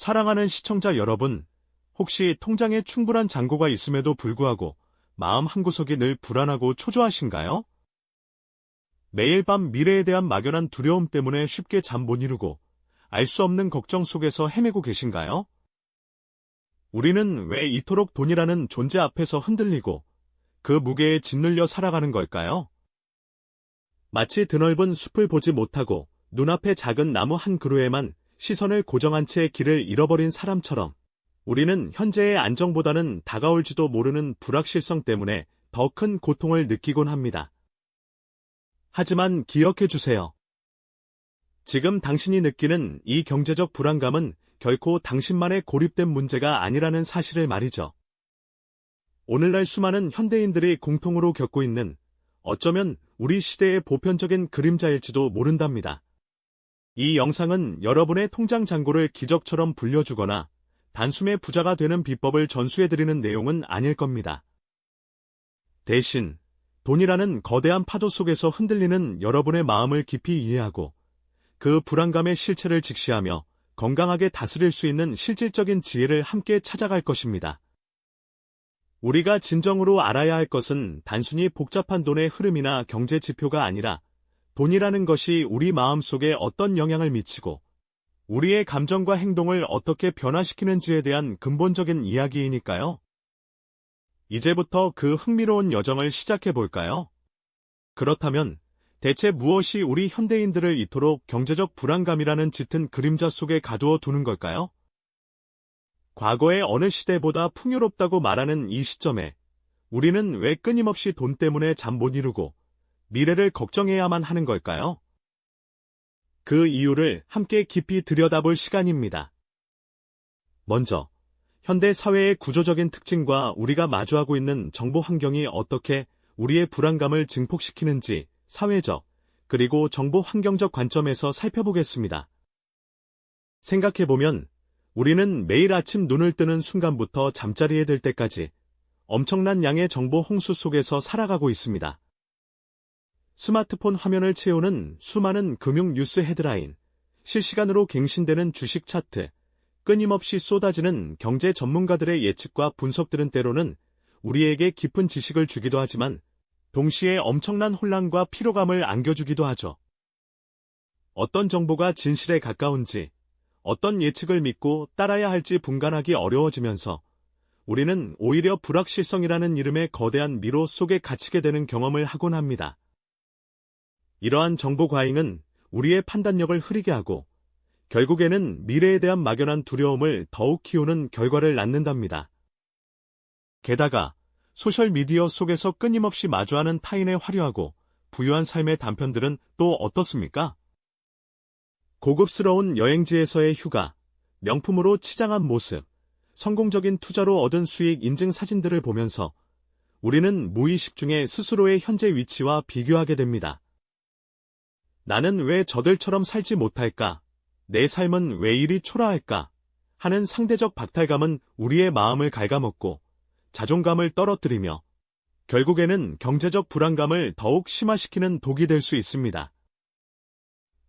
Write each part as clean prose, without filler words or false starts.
사랑하는 시청자 여러분, 혹시 통장에 충분한 잔고가 있음에도 불구하고 마음 한구석이 늘 불안하고 초조하신가요? 매일 밤 미래에 대한 막연한 두려움 때문에 쉽게 잠 못 이루고 알 수 없는 걱정 속에서 헤매고 계신가요? 우리는 왜 이토록 돈이라는 존재 앞에서 흔들리고 그 무게에 짓눌려 살아가는 걸까요? 마치 드넓은 숲을 보지 못하고 눈앞의 작은 나무 한 그루에만 시선을 고정한 채 길을 잃어버린 사람처럼 우리는 현재의 안정보다는 다가올지도 모르는 불확실성 때문에 더 큰 고통을 느끼곤 합니다. 하지만 기억해 주세요. 지금 당신이 느끼는 이 경제적 불안감은 결코 당신만의 고립된 문제가 아니라는 사실을 말이죠. 오늘날 수많은 현대인들이 공통으로 겪고 있는 어쩌면 우리 시대의 보편적인 그림자일지도 모른답니다. 이 영상은 여러분의 통장 잔고를 기적처럼 불려주거나 단숨에 부자가 되는 비법을 전수해드리는 내용은 아닐 겁니다. 대신 돈이라는 거대한 파도 속에서 흔들리는 여러분의 마음을 깊이 이해하고 그 불안감의 실체를 직시하며 건강하게 다스릴 수 있는 실질적인 지혜를 함께 찾아갈 것입니다. 우리가 진정으로 알아야 할 것은 단순히 복잡한 돈의 흐름이나 경제 지표가 아니라 돈이라는 것이 우리 마음 속에 어떤 영향을 미치고 우리의 감정과 행동을 어떻게 변화시키는지에 대한 근본적인 이야기이니까요. 이제부터 그 흥미로운 여정을 시작해 볼까요? 그렇다면 대체 무엇이 우리 현대인들을 이토록 경제적 불안감이라는 짙은 그림자 속에 가두어 두는 걸까요? 과거의 어느 시대보다 풍요롭다고 말하는 이 시점에 우리는 왜 끊임없이 돈 때문에 잠 못 이루고 미래를 걱정해야만 하는 걸까요? 그 이유를 함께 깊이 들여다볼 시간입니다. 먼저, 현대 사회의 구조적인 특징과 우리가 마주하고 있는 정보 환경이 어떻게 우리의 불안감을 증폭시키는지 사회적, 그리고 정보 환경적 관점에서 살펴보겠습니다. 생각해보면 우리는 매일 아침 눈을 뜨는 순간부터 잠자리에 들 때까지 엄청난 양의 정보 홍수 속에서 살아가고 있습니다. 스마트폰 화면을 채우는 수많은 금융 뉴스 헤드라인, 실시간으로 갱신되는 주식 차트, 끊임없이 쏟아지는 경제 전문가들의 예측과 분석들은 때로는 우리에게 깊은 지식을 주기도 하지만 동시에 엄청난 혼란과 피로감을 안겨주기도 하죠. 어떤 정보가 진실에 가까운지, 어떤 예측을 믿고 따라야 할지 분간하기 어려워지면서 우리는 오히려 불확실성이라는 이름의 거대한 미로 속에 갇히게 되는 경험을 하곤 합니다. 이러한 정보 과잉은 우리의 판단력을 흐리게 하고 결국에는 미래에 대한 막연한 두려움을 더욱 키우는 결과를 낳는답니다. 게다가 소셜미디어 속에서 끊임없이 마주하는 타인의 화려하고 부유한 삶의 단편들은 또 어떻습니까? 고급스러운 여행지에서의 휴가, 명품으로 치장한 모습, 성공적인 투자로 얻은 수익 인증 사진들을 보면서 우리는 무의식 중에 스스로의 현재 위치와 비교하게 됩니다. 나는 왜 저들처럼 살지 못할까? 내 삶은 왜 이리 초라할까? 하는 상대적 박탈감은 우리의 마음을 갉아먹고 자존감을 떨어뜨리며 결국에는 경제적 불안감을 더욱 심화시키는 독이 될 수 있습니다.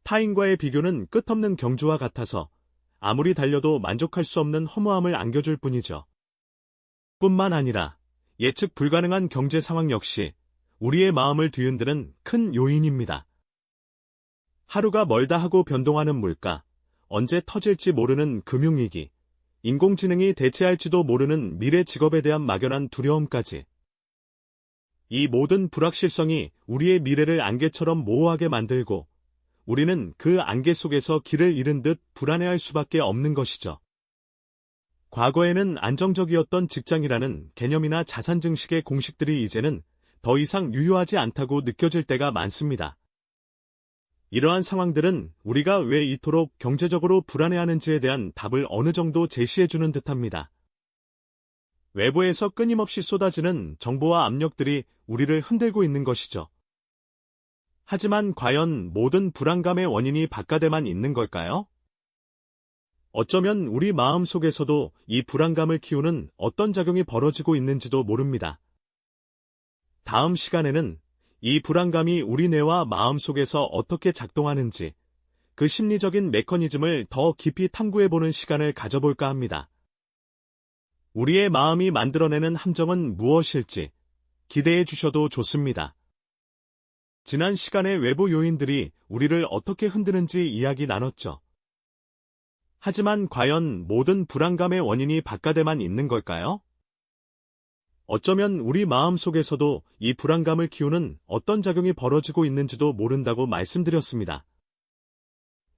타인과의 비교는 끝없는 경주와 같아서 아무리 달려도 만족할 수 없는 허무함을 안겨줄 뿐이죠. 뿐만 아니라 예측 불가능한 경제 상황 역시 우리의 마음을 뒤흔드는 큰 요인입니다. 하루가 멀다 하고 변동하는 물가, 언제 터질지 모르는 금융위기, 인공지능이 대체할지도 모르는 미래 직업에 대한 막연한 두려움까지. 이 모든 불확실성이 우리의 미래를 안개처럼 모호하게 만들고 우리는 그 안개 속에서 길을 잃은 듯 불안해할 수밖에 없는 것이죠. 과거에는 안정적이었던 직장이라는 개념이나 자산 증식의 공식들이 이제는 더 이상 유효하지 않다고 느껴질 때가 많습니다. 이러한 상황들은 우리가 왜 이토록 경제적으로 불안해하는지에 대한 답을 어느 정도 제시해주는 듯합니다. 외부에서 끊임없이 쏟아지는 정보와 압력들이 우리를 흔들고 있는 것이죠. 하지만 과연 모든 불안감의 원인이 바깥에만 있는 걸까요? 어쩌면 우리 마음 속에서도 이 불안감을 키우는 어떤 작용이 벌어지고 있는지도 모릅니다. 다음 시간에는 이 불안감이 우리 뇌와 마음 속에서 어떻게 작동하는지, 그 심리적인 메커니즘을 더 깊이 탐구해보는 시간을 가져볼까 합니다. 우리의 마음이 만들어내는 함정은 무엇일지 기대해 주셔도 좋습니다. 지난 시간에 외부 요인들이 우리를 어떻게 흔드는지 이야기 나눴죠. 하지만 과연 모든 불안감의 원인이 바깥에만 있는 걸까요? 어쩌면 우리 마음 속에서도 이 불안감을 키우는 어떤 작용이 벌어지고 있는지도 모른다고 말씀드렸습니다.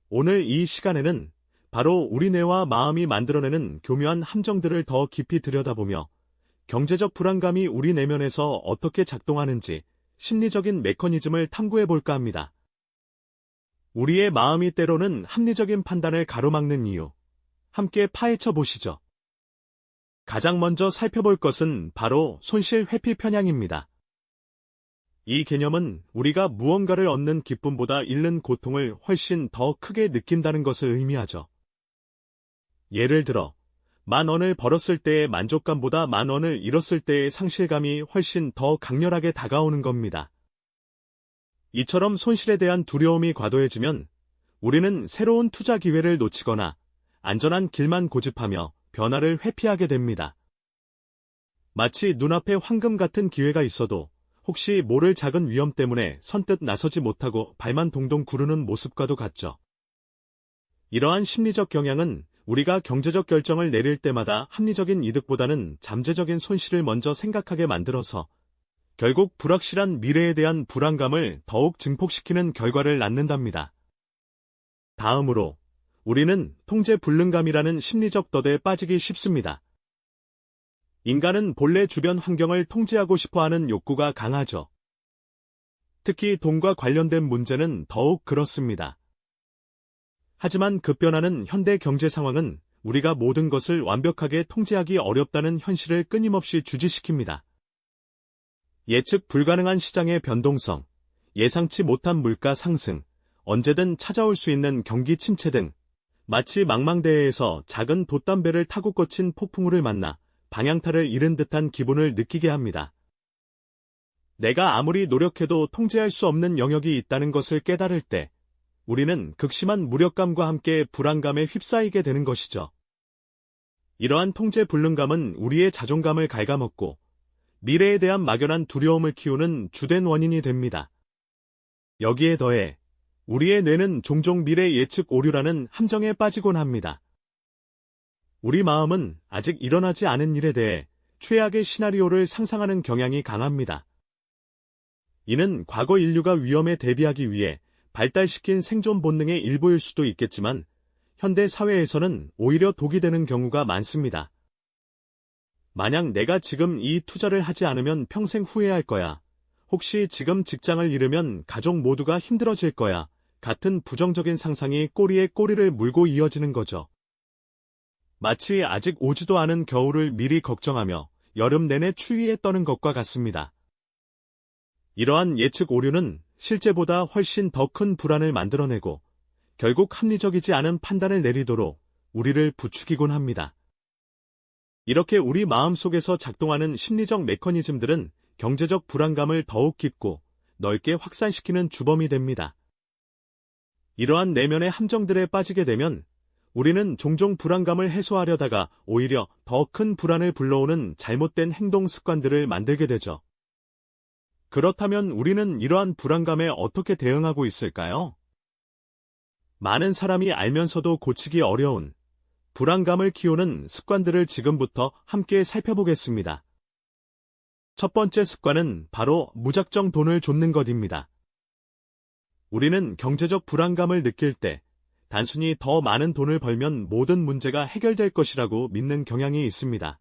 오늘 이 시간에는 바로 우리 뇌와 마음이 만들어내는 교묘한 함정들을 더 깊이 들여다보며 경제적 불안감이 우리 내면에서 어떻게 작동하는지 심리적인 메커니즘을 탐구해볼까 합니다. 우리의 마음이 때로는 합리적인 판단을 가로막는 이유, 함께 파헤쳐 보시죠. 가장 먼저 살펴볼 것은 바로 손실 회피 편향입니다. 이 개념은 우리가 무언가를 얻는 기쁨보다 잃는 고통을 훨씬 더 크게 느낀다는 것을 의미하죠. 예를 들어, 10,000원을 벌었을 때의 만족감보다 10,000원을 잃었을 때의 상실감이 훨씬 더 강렬하게 다가오는 겁니다. 이처럼 손실에 대한 두려움이 과도해지면 우리는 새로운 투자 기회를 놓치거나 안전한 길만 고집하며 변화를 회피하게 됩니다. 마치 눈앞에 황금 같은 기회가 있어도 혹시 모를 작은 위험 때문에 선뜻 나서지 못하고 발만 동동 구르는 모습과도 같죠. 이러한 심리적 경향은 우리가 경제적 결정을 내릴 때마다 합리적인 이득보다는 잠재적인 손실을 먼저 생각하게 만들어서 결국 불확실한 미래에 대한 불안감을 더욱 증폭시키는 결과를 낳는답니다. 다음으로 우리는 통제불능감이라는 심리적 덫에 빠지기 쉽습니다. 인간은 본래 주변 환경을 통제하고 싶어하는 욕구가 강하죠. 특히 돈과 관련된 문제는 더욱 그렇습니다. 하지만 급변하는 현대 경제 상황은 우리가 모든 것을 완벽하게 통제하기 어렵다는 현실을 끊임없이 주지시킵니다. 예측 불가능한 시장의 변동성, 예상치 못한 물가 상승, 언제든 찾아올 수 있는 경기 침체 등 마치 망망대해에서 작은 돛담배를 타고 꽂힌 폭풍우를 만나 방향타를 잃은 듯한 기분을 느끼게 합니다. 내가 아무리 노력해도 통제할 수 없는 영역이 있다는 것을 깨달을 때 우리는 극심한 무력감과 함께 불안감에 휩싸이게 되는 것이죠. 이러한 통제불능감은 우리의 자존감을 갉아먹고 미래에 대한 막연한 두려움을 키우는 주된 원인이 됩니다. 여기에 더해 우리의 뇌는 종종 미래 예측 오류라는 함정에 빠지곤 합니다. 우리 마음은 아직 일어나지 않은 일에 대해 최악의 시나리오를 상상하는 경향이 강합니다. 이는 과거 인류가 위험에 대비하기 위해 발달시킨 생존 본능의 일부일 수도 있겠지만 현대 사회에서는 오히려 독이 되는 경우가 많습니다. 만약 내가 지금 이 투자를 하지 않으면 평생 후회할 거야. 혹시 지금 직장을 잃으면 가족 모두가 힘들어질 거야. 같은 부정적인 상상이 꼬리에 꼬리를 물고 이어지는 거죠. 마치 아직 오지도 않은 겨울을 미리 걱정하며 여름 내내 추위에 떠는 것과 같습니다. 이러한 예측 오류는 실제보다 훨씬 더 큰 불안을 만들어내고 결국 합리적이지 않은 판단을 내리도록 우리를 부추기곤 합니다. 이렇게 우리 마음속에서 작동하는 심리적 메커니즘들은 경제적 불안감을 더욱 깊고 넓게 확산시키는 주범이 됩니다. 이러한 내면의 함정들에 빠지게 되면 우리는 종종 불안감을 해소하려다가 오히려 더 큰 불안을 불러오는 잘못된 행동 습관들을 만들게 되죠. 그렇다면 우리는 이러한 불안감에 어떻게 대응하고 있을까요? 많은 사람이 알면서도 고치기 어려운 불안감을 키우는 습관들을 지금부터 함께 살펴보겠습니다. 첫 번째 습관은 바로 무작정 돈을 좇는 것입니다. 우리는 경제적 불안감을 느낄 때 단순히 더 많은 돈을 벌면 모든 문제가 해결될 것이라고 믿는 경향이 있습니다.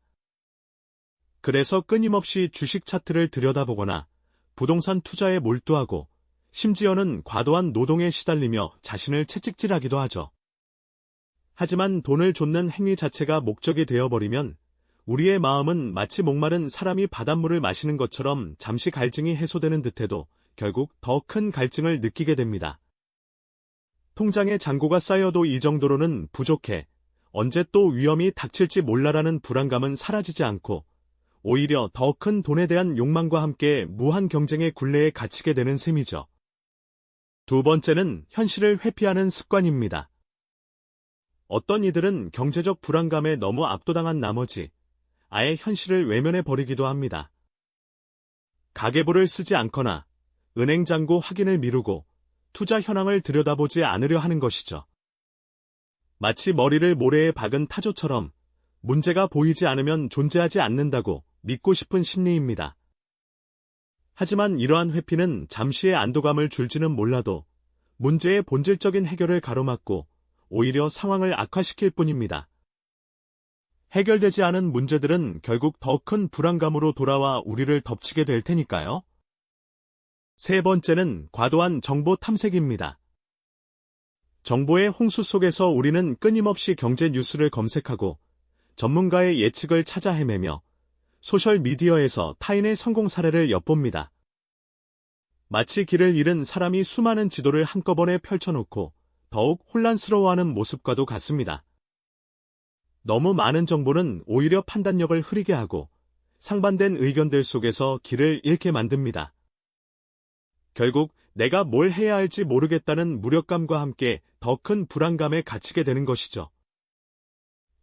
그래서 끊임없이 주식 차트를 들여다보거나 부동산 투자에 몰두하고 심지어는 과도한 노동에 시달리며 자신을 채찍질하기도 하죠. 하지만 돈을 좇는 행위 자체가 목적이 되어버리면 우리의 마음은 마치 목마른 사람이 바닷물을 마시는 것처럼 잠시 갈증이 해소되는 듯해도 결국 더 큰 갈증을 느끼게 됩니다. 통장에 잔고가 쌓여도 이 정도로는 부족해. 언제 또 위험이 닥칠지 몰라라는 불안감은 사라지지 않고 오히려 더 큰 돈에 대한 욕망과 함께 무한 경쟁의 굴레에 갇히게 되는 셈이죠. 두 번째는 현실을 회피하는 습관입니다. 어떤 이들은 경제적 불안감에 너무 압도당한 나머지 아예 현실을 외면해 버리기도 합니다. 가계부를 쓰지 않거나 은행 잔고 확인을 미루고 투자 현황을 들여다보지 않으려 하는 것이죠. 마치 머리를 모래에 박은 타조처럼 문제가 보이지 않으면 존재하지 않는다고 믿고 싶은 심리입니다. 하지만 이러한 회피는 잠시의 안도감을 줄지는 몰라도 문제의 본질적인 해결을 가로막고 오히려 상황을 악화시킬 뿐입니다. 해결되지 않은 문제들은 결국 더 큰 불안감으로 돌아와 우리를 덮치게 될 테니까요. 세 번째는 과도한 정보 탐색입니다. 정보의 홍수 속에서 우리는 끊임없이 경제 뉴스를 검색하고 전문가의 예측을 찾아 헤매며 소셜미디어에서 타인의 성공 사례를 엿봅니다. 마치 길을 잃은 사람이 수많은 지도를 한꺼번에 펼쳐놓고 더욱 혼란스러워하는 모습과도 같습니다. 너무 많은 정보는 오히려 판단력을 흐리게 하고 상반된 의견들 속에서 길을 잃게 만듭니다. 결국 내가 뭘 해야 할지 모르겠다는 무력감과 함께 더 큰 불안감에 갇히게 되는 것이죠.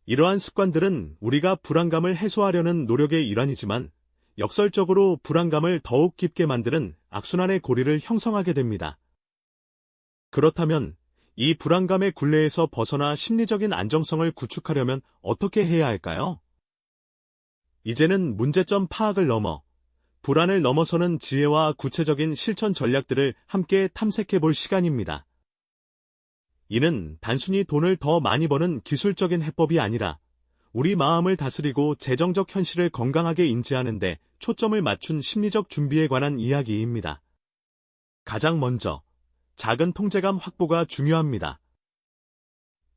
이러한 습관들은 우리가 불안감을 해소하려는 노력의 일환이지만 역설적으로 불안감을 더욱 깊게 만드는 악순환의 고리를 형성하게 됩니다. 그렇다면 이 불안감의 굴레에서 벗어나 심리적인 안정성을 구축하려면 어떻게 해야 할까요? 이제는 문제점 파악을 넘어 불안을 넘어서는 지혜와 구체적인 실천 전략들을 함께 탐색해 볼 시간입니다. 이는 단순히 돈을 더 많이 버는 기술적인 해법이 아니라 우리 마음을 다스리고 재정적 현실을 건강하게 인지하는 데 초점을 맞춘 심리적 준비에 관한 이야기입니다. 가장 먼저 작은 통제감 확보가 중요합니다.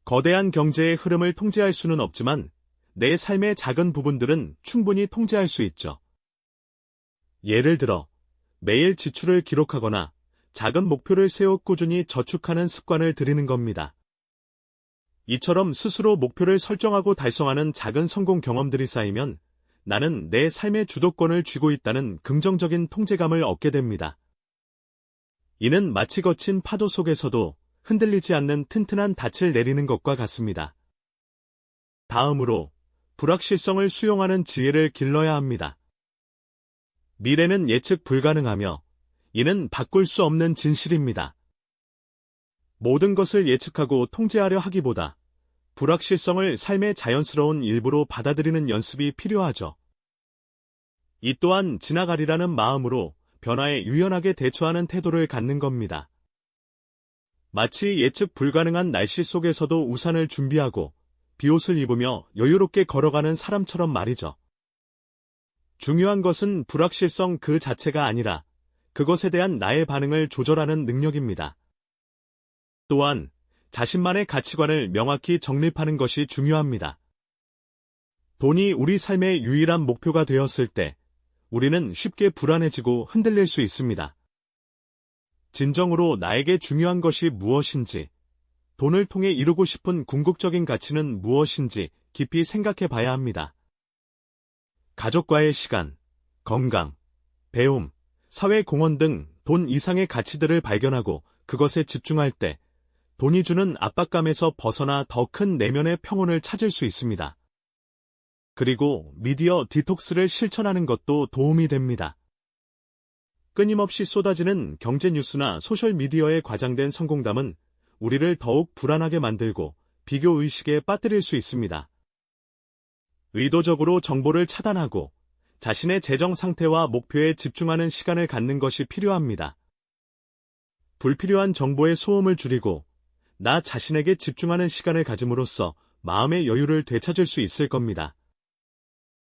거대한 경제의 흐름을 통제할 수는 없지만 내 삶의 작은 부분들은 충분히 통제할 수 있죠. 예를 들어 매일 지출을 기록하거나 작은 목표를 세워 꾸준히 저축하는 습관을 들이는 겁니다. 이처럼 스스로 목표를 설정하고 달성하는 작은 성공 경험들이 쌓이면 나는 내 삶의 주도권을 쥐고 있다는 긍정적인 통제감을 얻게 됩니다. 이는 마치 거친 파도 속에서도 흔들리지 않는 튼튼한 닻을 내리는 것과 같습니다. 다음으로 불확실성을 수용하는 지혜를 길러야 합니다. 미래는 예측 불가능하며 이는 바꿀 수 없는 진실입니다. 모든 것을 예측하고 통제하려 하기보다 불확실성을 삶의 자연스러운 일부로 받아들이는 연습이 필요하죠. 이 또한 지나가리라는 마음으로 변화에 유연하게 대처하는 태도를 갖는 겁니다. 마치 예측 불가능한 날씨 속에서도 우산을 준비하고 비옷을 입으며 여유롭게 걸어가는 사람처럼 말이죠. 중요한 것은 불확실성 그 자체가 아니라 그것에 대한 나의 반응을 조절하는 능력입니다. 또한 자신만의 가치관을 명확히 정립하는 것이 중요합니다. 돈이 우리 삶의 유일한 목표가 되었을 때 우리는 쉽게 불안해지고 흔들릴 수 있습니다. 진정으로 나에게 중요한 것이 무엇인지, 돈을 통해 이루고 싶은 궁극적인 가치는 무엇인지 깊이 생각해 봐야 합니다. 가족과의 시간, 건강, 배움, 사회 공헌 등 돈 이상의 가치들을 발견하고 그것에 집중할 때 돈이 주는 압박감에서 벗어나 더 큰 내면의 평온을 찾을 수 있습니다. 그리고 미디어 디톡스를 실천하는 것도 도움이 됩니다. 끊임없이 쏟아지는 경제 뉴스나 소셜미디어에 과장된 성공담은 우리를 더욱 불안하게 만들고 비교의식에 빠뜨릴 수 있습니다. 의도적으로 정보를 차단하고 자신의 재정 상태와 목표에 집중하는 시간을 갖는 것이 필요합니다. 불필요한 정보의 소음을 줄이고 나 자신에게 집중하는 시간을 가짐으로써 마음의 여유를 되찾을 수 있을 겁니다.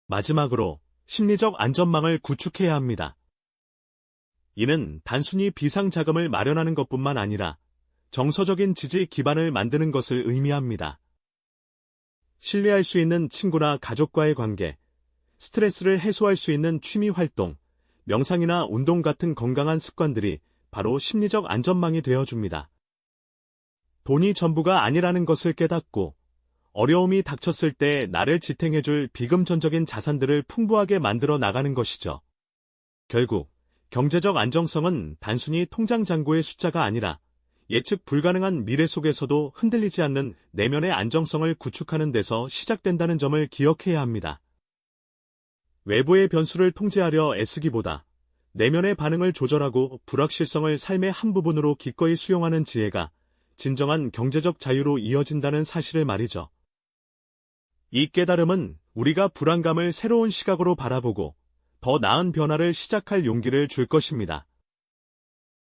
마지막으로 심리적 안전망을 구축해야 합니다. 이는 단순히 비상자금을 마련하는 것뿐만 아니라 정서적인 지지 기반을 만드는 것을 의미합니다. 신뢰할 수 있는 친구나 가족과의 관계, 스트레스를 해소할 수 있는 취미 활동, 명상이나 운동 같은 건강한 습관들이 바로 심리적 안전망이 되어줍니다. 돈이 전부가 아니라는 것을 깨닫고 어려움이 닥쳤을 때 나를 지탱해줄 비금전적인 자산들을 풍부하게 만들어 나가는 것이죠. 결국 경제적 안정성은 단순히 통장 잔고의 숫자가 아니라 예측 불가능한 미래 속에서도 흔들리지 않는 내면의 안정성을 구축하는 데서 시작된다는 점을 기억해야 합니다. 외부의 변수를 통제하려 애쓰기보다 내면의 반응을 조절하고 불확실성을 삶의 한 부분으로 기꺼이 수용하는 지혜가 진정한 경제적 자유로 이어진다는 사실을 말이죠. 이 깨달음은 우리가 불안감을 새로운 시각으로 바라보고 더 나은 변화를 시작할 용기를 줄 것입니다.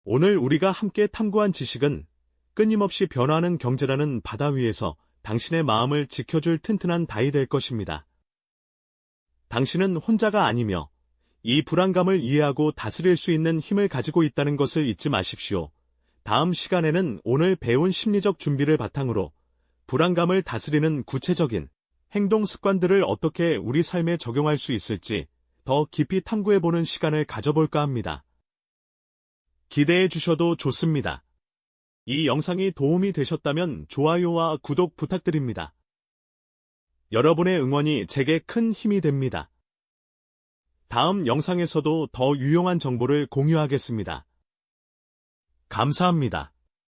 오늘 우리가 함께 탐구한 지식은 끊임없이 변화하는 경제라는 바다 위에서 당신의 마음을 지켜줄 튼튼한 다이 될 것입니다. 당신은 혼자가 아니며 이 불안감을 이해하고 다스릴 수 있는 힘을 가지고 있다는 것을 잊지 마십시오. 다음 시간에는 오늘 배운 심리적 준비를 바탕으로 불안감을 다스리는 구체적인 행동 습관들을 어떻게 우리 삶에 적용할 수 있을지 더 깊이 탐구해보는 시간을 가져볼까 합니다. 기대해 주셔도 좋습니다. 이 영상이 도움이 되셨다면 좋아요와 구독 부탁드립니다. 여러분의 응원이 제게 큰 힘이 됩니다. 다음 영상에서도 더 유용한 정보를 공유하겠습니다. 감사합니다.